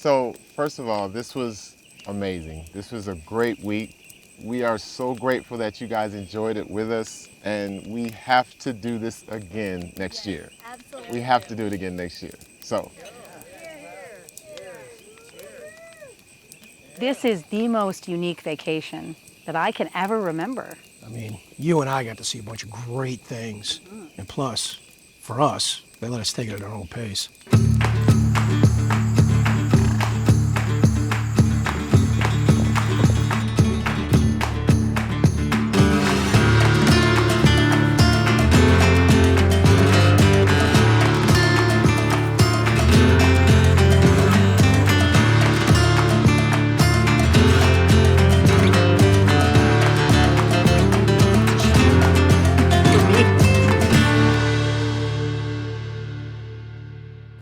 So, first of all, this was amazing. This was a great week. We are so grateful that you guys enjoyed it with us, and we have to do this again next year. Absolutely. We have to do it again next year. So, This is the most unique vacation that I can ever remember. I mean, you and I got to see a bunch of great things. And plus, for us, they let us take it at our own pace.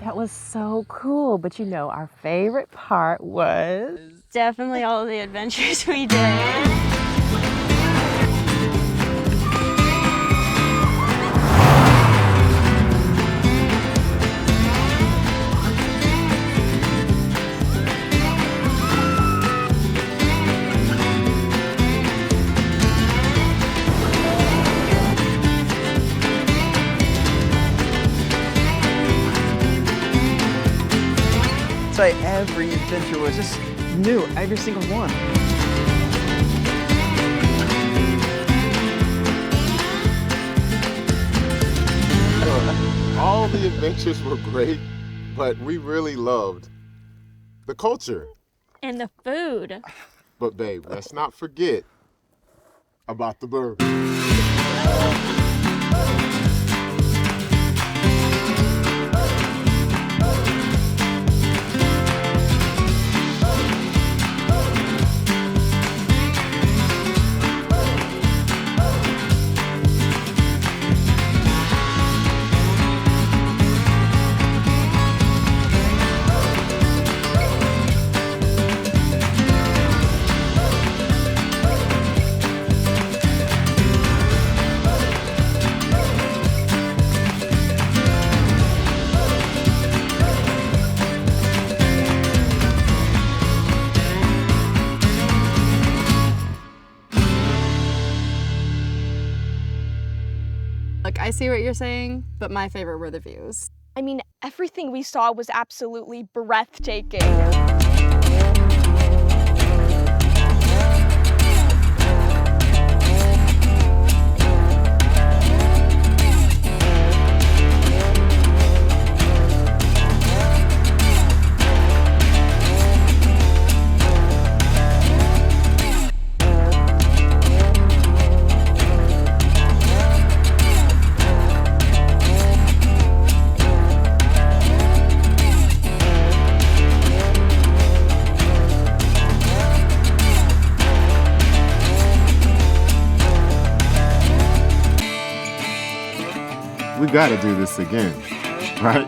That was so cool, but you know, our favorite part was... Definitely all of the adventures we did. Say every adventure was just new, every single one. all the adventures were great, but we really loved the culture. And the food. But babe, let's not forget about the burger. Look, I see what you're saying, but my favorite were the views. I mean, everything we saw was absolutely breathtaking. We gotta do this again, right?